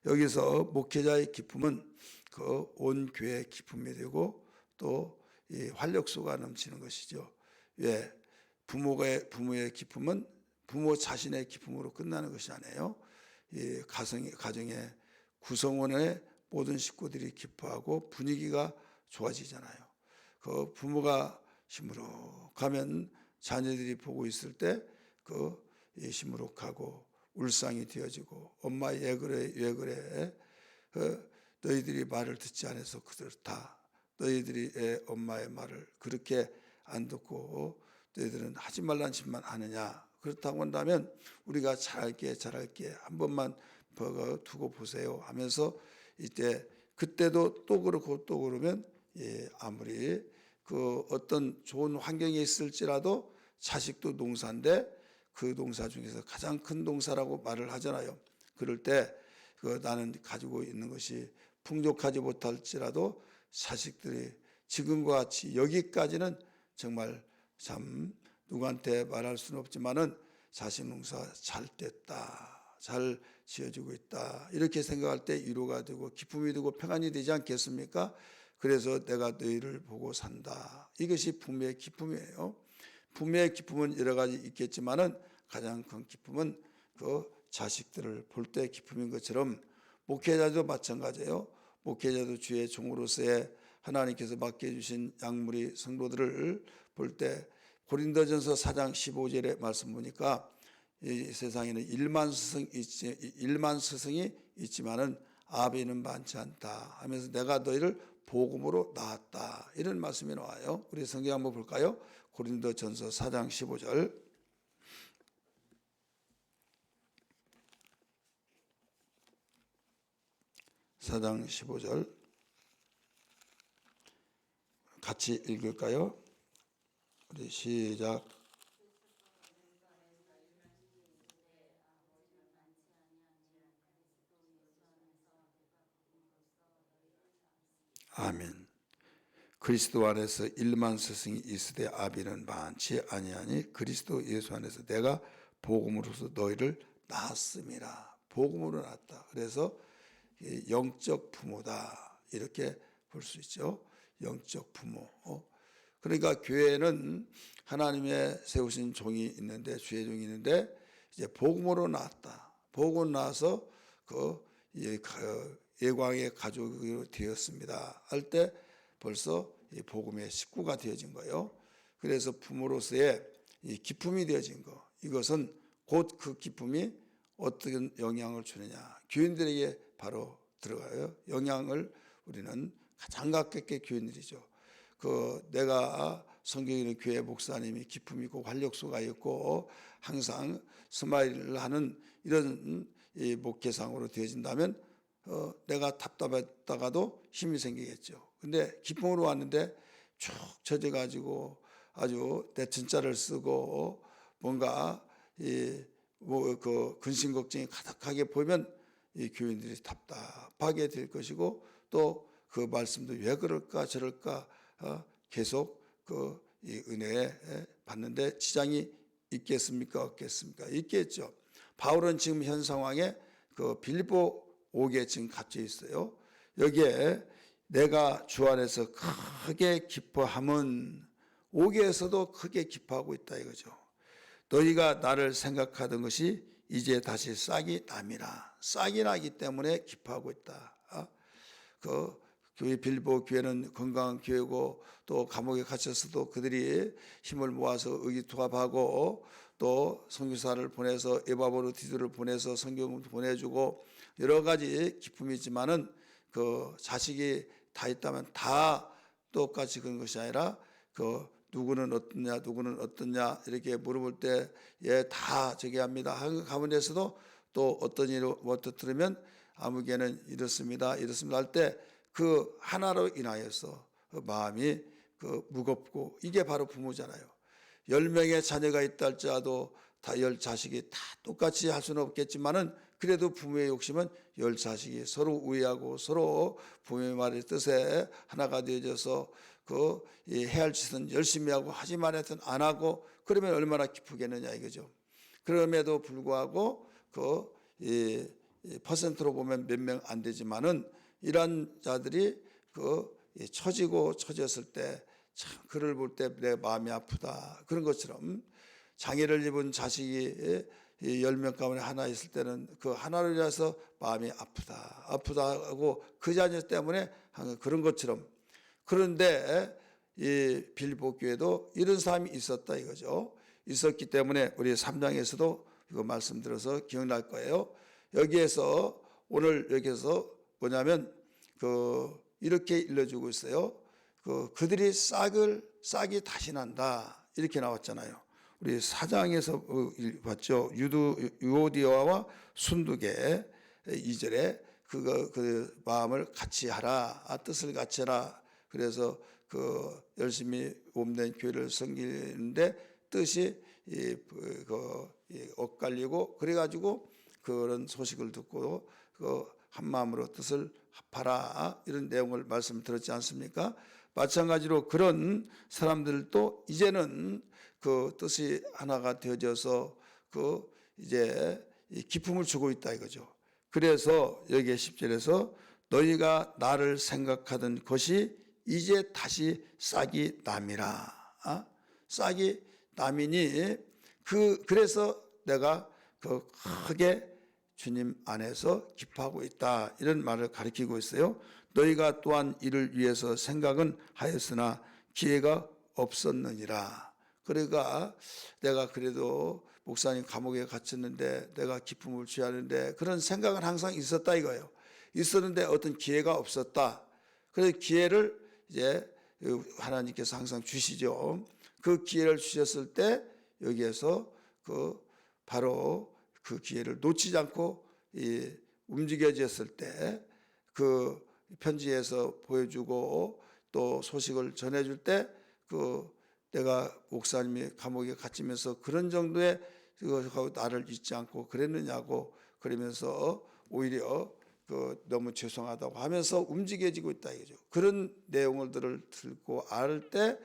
여기서 목회자의 기쁨은 그 온 교회의 기쁨이 되고 또 이 활력소가 넘치는 것이죠. 왜? 부모의 기쁨은 부모 자신의 기쁨으로 끝나는 것이 아니에요. 이 가정의 구성원의 모든 식구들이 기뻐하고 분위기가 좋아지잖아요. 그 부모가 시무룩하면 자녀들이 보고 있을 때 그 시무룩하고 울상이 되어지고 엄마 왜 그래 너희들이 말을 듣지 않아서 그렇다. 너희들이 엄마의 말을 그렇게 안 듣고 너희들은 하지 말라는 짓만 하느냐. 그렇다고 한다면 우리가 잘할게 한 번만 두고 보세요 하면서 이때 그때도 또 그렇고 또 그러면 아무리 그 어떤 좋은 환경에 있을지라도 자식도 농사인데 그 농사 중에서 가장 큰 농사라고 말을 하잖아요. 그럴 때 나는 가지고 있는 것이 풍족하지 못할지라도 자식들이 지금과 같이 여기까지는 정말 참 누구한테 말할 수는 없지만은 자식 농사 잘 됐다, 잘 지어지고 있다 이렇게 생각할 때 위로가 되고 기쁨이 되고 평안이 되지 않겠습니까? 그래서 내가 너희를 보고 산다. 이것이 부모의 기쁨이에요. 부모의 기쁨은 여러 가지 있겠지만은 가장 큰 기쁨은 그 자식들을 볼 때 기쁨인 것처럼 목회자도 마찬가지예요. 목회자도 주의 종으로서의 하나님께서 맡겨주신 양무리 성도들을 볼 때 고린도전서 4장 15절의 말씀 보니까 이 세상에는 1만 스승이 있지만은 아비는 많지 않다 하면서 내가 너희를 복음으로 낳았다 이런 말씀이 나와요. 우리 성경 한번 볼까요? 고린도전서 4장 15절. 4장 15절 같이 읽을까요? 우리 시작. 아멘. 그리스도 안에서 1만 스승이 있으되 아비는 많지 아니하니 그리스도 예수 안에서 내가 복음으로서 너희를 낳았음이라. 복음으로 낳았다. 그래서 영적 부모다 이렇게 볼 수 있죠. 영적 부모. 그러니까 교회는 하나님의 세우신 종이 있는데 주의 종이 있는데 이제 복음으로 낳았다. 복음으로 낳아서 예광의 가족이 되었습니다. 할 때 벌써 이 복음의 식구가 되어진 거예요. 그래서 부모로서의 이 기쁨이 되어진 거. 이것은 곧 그 기쁨이 어떤 영향을 주느냐. 교인들에게 바로 들어가요. 영향을 우리는 가장 가깝게 교인들이죠. 내가 성경에 있는 교회 목사님이 기쁨 있고 활력소가 있고 항상 스마일을 하는 이런 목회상으로 되어진다면 내가 답답했다가도 힘이 생기겠죠. 근데 기쁨으로 왔는데 쭉 젖어가지고 아주 내 진짜를 쓰고 뭔가 근심 걱정이 가득하게 보이면 이 교인들이 답답하게 될 것이고 또 그 말씀도 왜 그럴까 저럴까 계속 이 은혜에 받는데 지장이 있겠습니까 없겠습니까? 있겠죠. 바울은 지금 현 상황에 빌립보 5개 지금 갇혀 있어요. 여기에 내가 주 안에서 크게 기뻐함은 5개에서도 크게 기뻐하고 있다 이거죠. 너희가 나를 생각하던 것이 이제 다시 싹이 남이라. 싹이 나기 때문에 기뻐하고 있다. 교회 빌립보 교회는 건강한 교회고 또 감옥에 갇혔어도 그들이 힘을 모아서 의기투합하고 또 선교사를 보내서 에바브로 디도를 보내서 성경을 보내주고 여러 가지 기쁨이 있지만은 자식이 다 있다면 다 똑같이 그런 것이 아니라 누구는 어떻냐 이렇게 물어볼 때 다 저기 합니다 하는 가운데서도 또 어떤 일을 들으면 아무개는 이렇습니다 할 때 그 하나로 인하여서 마음이 무겁고 이게 바로 부모잖아요. 10명의 자녀가 있다 할지라도 다 10자식이 다 똑같이 할 수는 없겠지만은 그래도 부모의 욕심은 10자식이 서로 우애하고 서로 부모의 말의 뜻에 하나가 되어져서 해야 할 짓은 열심히 하고 하지 말았든 안 하고 그러면 얼마나 기쁘겠느냐 이거죠. 그럼에도 불구하고 퍼센트로 보면 몇 명 안 되지만은 이러한 자들이 처지고 처졌을 때 참 그를 볼 때 내 마음이 아프다. 그런 것처럼 장애를 입은 자식이 10명 가운데 하나 있을 때는 그 하나를 위해서 마음이 아프다 하고 그 자녀 때문에 그런 것처럼. 그런데 이 빌립보 교회도 이런 사람이 있었다 이거죠. 있었기 때문에 우리 3장에서도 이거 말씀드려서 기억날 거예요. 여기에서 오늘 여기서 뭐냐면 이렇게 일러주고 있어요. 그들이 싹이 다시 난다 이렇게 나왔잖아요. 우리 4장에서 봤죠. 유오디아와 순두계 2절에 그 마음을 같이 하라, 뜻을 같이 하라. 그래서 열심히 몸된 교회를 섬기는데 뜻이 엇갈리고 그래가지고 그런 소식을 듣고 한 마음으로 뜻을 합하라 이런 내용을 말씀드렸지 않습니까? 마찬가지로 그런 사람들도 이제는 그 뜻이 하나가 되어져서 이제 기쁨을 주고 있다 이거죠. 그래서 여기 10절에서 너희가 나를 생각하던 것이 이제 다시 싹이 남이라. 싹이 남이니 그래서 내가 크게 주님 안에서 기뻐하고 있다 이런 말을 가리키고 있어요. 너희가 또한 이를 위해서 생각은 하였으나 기회가 없었느니라. 그러니까 내가 그래도 목사님 감옥에 갇혔는데 내가 기쁨을 취하는데 그런 생각은 항상 있었다 이거예요. 있었는데 어떤 기회가 없었다. 그래서 기회를 이제 하나님께서 항상 주시죠. 그 기회를 주셨을 때 여기에서 바로 그 기회를 놓치지 않고 움직여졌을 때 편지에서 보여주고 또 소식을 전해줄 때 내가 목사님이 감옥에 갇히면서 그런 정도의 나를 잊지 않고 그랬느냐고 그러면서 오히려 너무 죄송하다고 하면서 움직여지고 있다 이거죠. 그런 내용들을 들고 알 때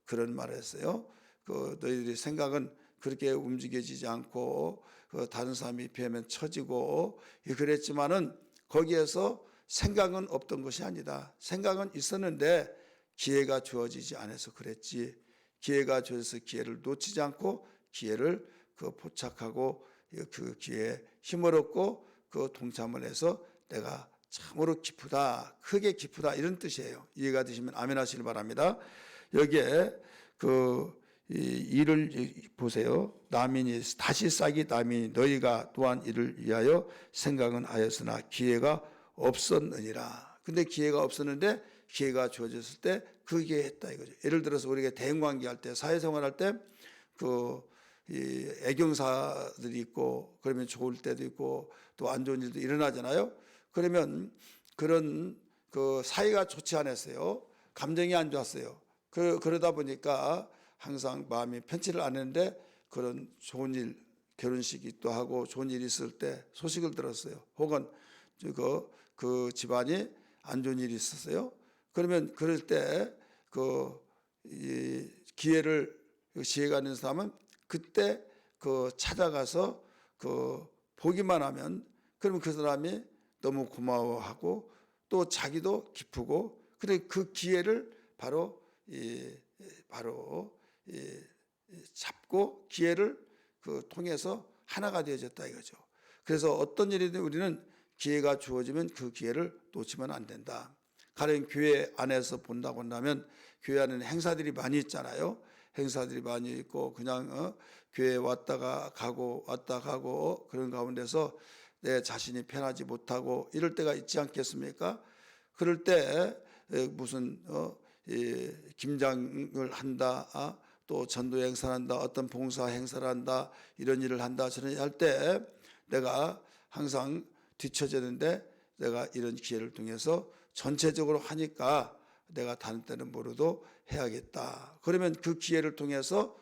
그런 말을 했어요. 너희들이 생각은 그렇게 움직여지지 않고 다른 사람이 뵈면 처지고 그랬지만은 거기에서 생각은 없던 것이 아니다. 생각은 있었는데 기회가 주어지지 않아서 그랬지. 기회가 주어져서 기회를 놓치지 않고 기회를 포착하고 그 기회에 힘을 얻고 동참을 해서 내가 참으로 기쁘다, 크게 기쁘다 이런 뜻이에요. 이해가 되시면 아멘 하시길 바랍니다. 여기에 이를 보세요. 남인이 다시 싹이 남이니 너희가 또한 이를 위하여 생각은 하였으나 기회가 없었느니라. 근데 기회가 없었는데 기회가 주어졌을 때 그게 했다 이거죠. 예를 들어서 우리가 대인관계 할 때 사회생활 할 때 애경사들이 있고 그러면 좋을 때도 있고 또 안 좋은 일도 일어나잖아요. 그러면 그런 사이가 좋지 않았어요. 감정이 안 좋았어요. 그러다 보니까 항상 마음이 편치를 않는데 그런 좋은 일, 결혼식이 또 하고 좋은 일이 있을 때 소식을 들었어요. 혹은 그 집안이 안 좋은 일이 있었어요. 그러면 그럴 때 기회가 있는 사람은 그때 찾아가서 보기만 하면 그러면 그 사람이 너무 고마워하고 또 자기도 기쁘고 그래 그 기회를 바로 잡고 기회를 통해서 하나가 되어졌다 이거죠. 그래서 어떤 일이든 우리는 기회가 주어지면 그 기회를 놓치면 안 된다. 가령 교회 안에서 본다고 한다면 교회 안에는 행사들이 많이 있잖아요. 행사들이 많이 있고 그냥 교회에 왔다가 가고 그런 가운데서 내 자신이 편하지 못하고 이럴 때가 있지 않겠습니까? 그럴 때 무슨 김장을 한다, 또 전도 행사를 한다, 어떤 봉사 행사를 한다, 이런 일을 한다, 저런 일 할 때 내가 항상 뒤처졌는데 내가 이런 기회를 통해서 전체적으로 하니까 내가 다른 때는 모르도 해야겠다. 그러면 그 기회를 통해서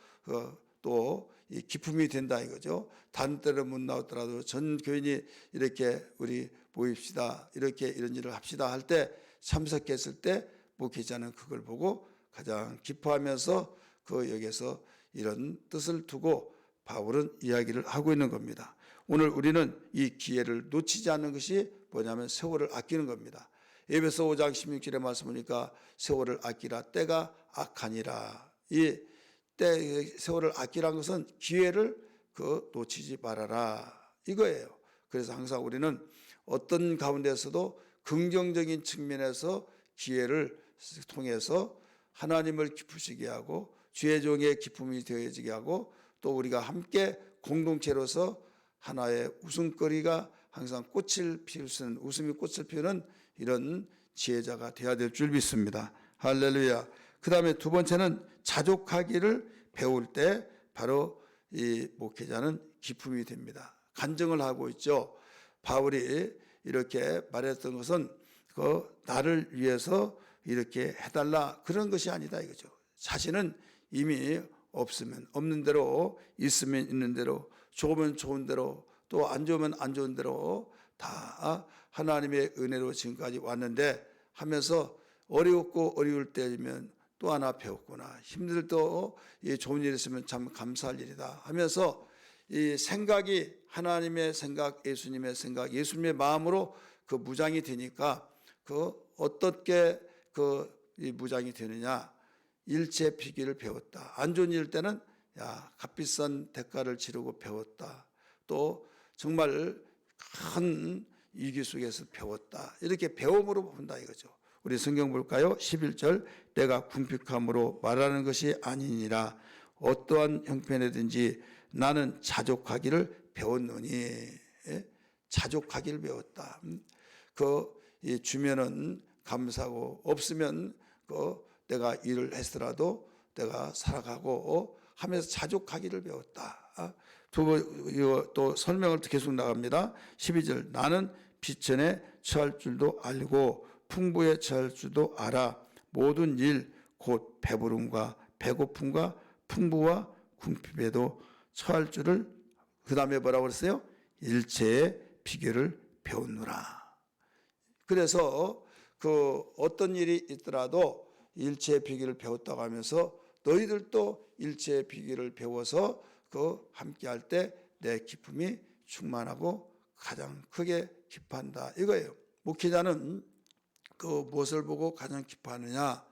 또 이 기쁨이 된다 이거죠. 다른 때는 못 나오더라도 전 교인이 이렇게 우리 모입시다, 이렇게 이런 일을 합시다 할 때 참석했을 때 목회자는 그걸 보고 가장 기뻐하면서 여기에서 이런 뜻을 두고 바울은 이야기를 하고 있는 겁니다. 오늘 우리는 이 기회를 놓치지 않는 것이 뭐냐면 세월을 아끼는 겁니다. 에베소 5장 16절의 말씀 보니까 세월을 아끼라 때가 악하니라. 이 때 세월을 아끼라는 것은 기회를 놓치지 말아라 이거예요. 그래서 항상 우리는 어떤 가운데서도 긍정적인 측면에서 기회를 통해서 하나님을 기쁘시게 하고 주의 종의 기쁨이 되어지게 하고 또 우리가 함께 공동체로서 하나의 웃음거리가 항상 꽃을 피울 수 있는 웃음이 꽃을 피우는 이런 지혜자가 되어야 될 줄 믿습니다. 할렐루야. 그 다음에 두 번째는 자족하기를 배울 때 바로 이 목회자는 기쁨이 됩니다. 간증을 하고 있죠. 바울이 이렇게 말했던 것은 나를 위해서 이렇게 해달라 그런 것이 아니다 이거죠. 자신은 이미 없으면 없는 대로, 있으면 있는 대로, 좋으면 좋은 대로, 또 안 좋으면 안 좋은 대로 다 하나님의 은혜로 지금까지 왔는데 하면서 어렵고 어려울 때면 또 하나 배웠구나. 힘들 때 좋은 일 있으면 참 감사할 일이다 하면서 이 생각이 하나님의 생각, 예수님의 생각, 예수님의 마음으로 그 무장이 되니까 어떻게 이 무장이 되느냐. 일체 피기를 배웠다. 안 좋은 일 때는 값비싼 대가를 치르고 배웠다. 또 정말 큰 위기 속에서 배웠다. 이렇게 배움으로 본다 이거죠. 우리 성경 볼까요? 11절 내가 궁핍함으로 말하는 것이 아니니라. 어떠한 형편이든지 나는 자족하기를 배웠노니. 자족하기를 배웠다. 주면은 감사하고 없으면 내가 일을 했더라도 내가 살아가고 하면서 자족하기를 배웠다. 또 설명을 계속 나갑니다. 12절 나는 비천에 처할 줄도 알고 풍부에 처할 줄도 알아. 모든 일 곧 배부름과 배고픔과 풍부와 궁핍에도 처할 줄을 그 다음에 뭐라고 그랬어요? 일체의 비결을 배웠노라. 그래서 어떤 일이 있더라도 일체의 비결을 배웠다고 하면서 너희들도 일체의 비결을 배워서 함께 할 때 내 기쁨이 충만하고 가장 크게 기뻐한다 이거예요. 목회자는 무엇을 보고 가장 기뻐하느냐.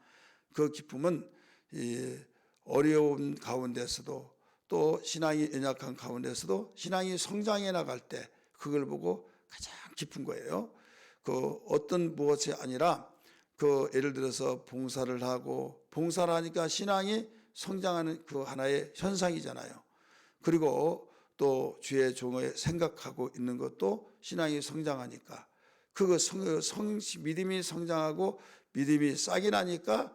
그 기쁨은 이 어려운 가운데서도 또 신앙이 연약한 가운데서도 신앙이 성장해 나갈 때 그걸 보고 가장 기쁜 거예요. 어떤 무엇이 아니라 예를 들어서 봉사를 하고 봉사를 하니까 신앙이 성장하는 하나의 현상이잖아요. 그리고 또 주의 종을 생각하고 있는 것도 신앙이 성장하니까 믿음이 성장하고 믿음이 싹이 나니까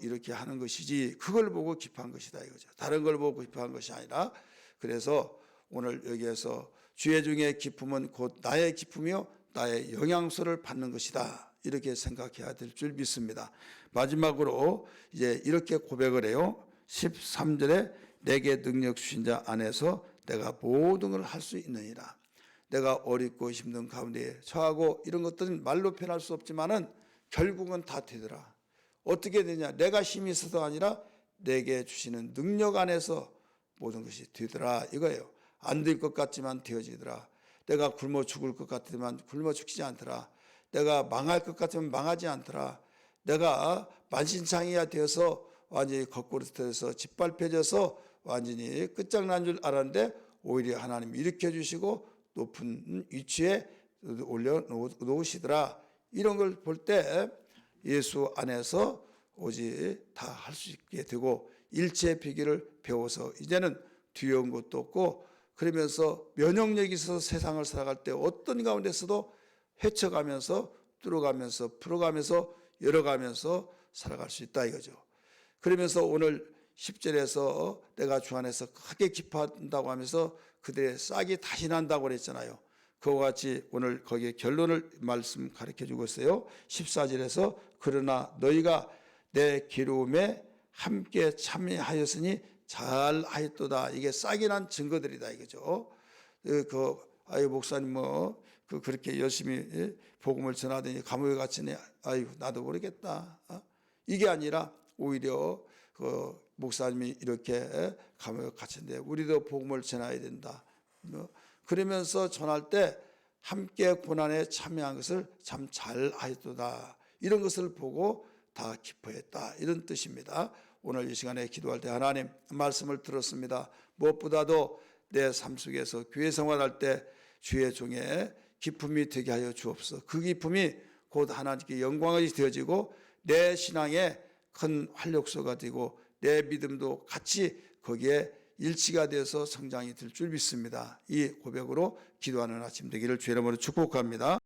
이렇게 하는 것이지 그걸 보고 기뻐한 것이다 이거죠. 다른 걸 보고 기뻐한 것이 아니라 그래서 오늘 여기에서 주의 종의 기쁨은 곧 나의 기쁨이요 나의 영향소를 받는 것이다. 이렇게 생각해야 될 줄 믿습니다. 마지막으로 이제 이렇게 고백을 해요. 13절에 내게 능력 주신 자 안에서 내가 모든 걸 할 수 있느니라. 내가 어렵고 힘든 가운데 처하고 이런 것들은 말로 표현할 수 없지만은 결국은 다 되더라. 어떻게 되냐? 내가 힘이 있어서가 아니라 내게 주시는 능력 안에서 모든 것이 되더라 이거예요. 안 될 것 같지만 되어지더라. 내가 굶어 죽을 것 같지만 굶어 죽지 않더라. 내가 망할 것 같으면 망하지 않더라. 내가 만신창이가 되어서 완전히 거꾸로 되어서 짓밟혀져서 완전히 끝장난 줄 알았는데 오히려 하나님이 일으켜 주시고 높은 위치에 올려놓으시더라. 이런 걸 볼 때 예수 안에서 오직 다 할 수 있게 되고 일체의 비결을 배워서 이제는 두려운 것도 없고 그러면서 면역력이 있어서 세상을 살아갈 때 어떤 가운데서도 헤쳐가면서 뚫어가면서 풀어가면서 열어가면서 살아갈 수 있다 이거죠. 그러면서 오늘 10절에서 내가 주 안에서 크게 기뻐한다고 하면서 그들의 싹이 다시 난다고 그랬잖아요. 그와 같이 오늘 거기에 결론을 말씀 가르쳐 주고 있어요. 14절에서 그러나 너희가 내 기름에 함께 참여하였으니 잘하였도다. 이게 싹이 난 증거들이다 이거죠. 목사님 그렇게 열심히 복음을 전하더니 감옥에 갇히네. 나도 모르겠다. 이게 아니라 오히려 목사님이 이렇게 감옥에 갇혔는데 우리도 복음을 전해야 된다. 그러면서 전할 때 함께 고난에 참여한 것을 참 잘하였도다. 이런 것을 보고 다 기뻐했다. 이런 뜻입니다. 오늘 이 시간에 기도할 때 하나님 말씀을 들었습니다. 무엇보다도 내 삶 속에서 교회 생활할 때 주의 종의 기쁨이 되게 하여 주옵소서. 그 기쁨이 곧 하나님께 영광이 되어지고 내 신앙의 큰 활력소가 되고 내 믿음도 같이 거기에 일치가 되어서 성장이 될 줄 믿습니다. 이 고백으로 기도하는 아침 되기를 주의 이름으로 축복합니다.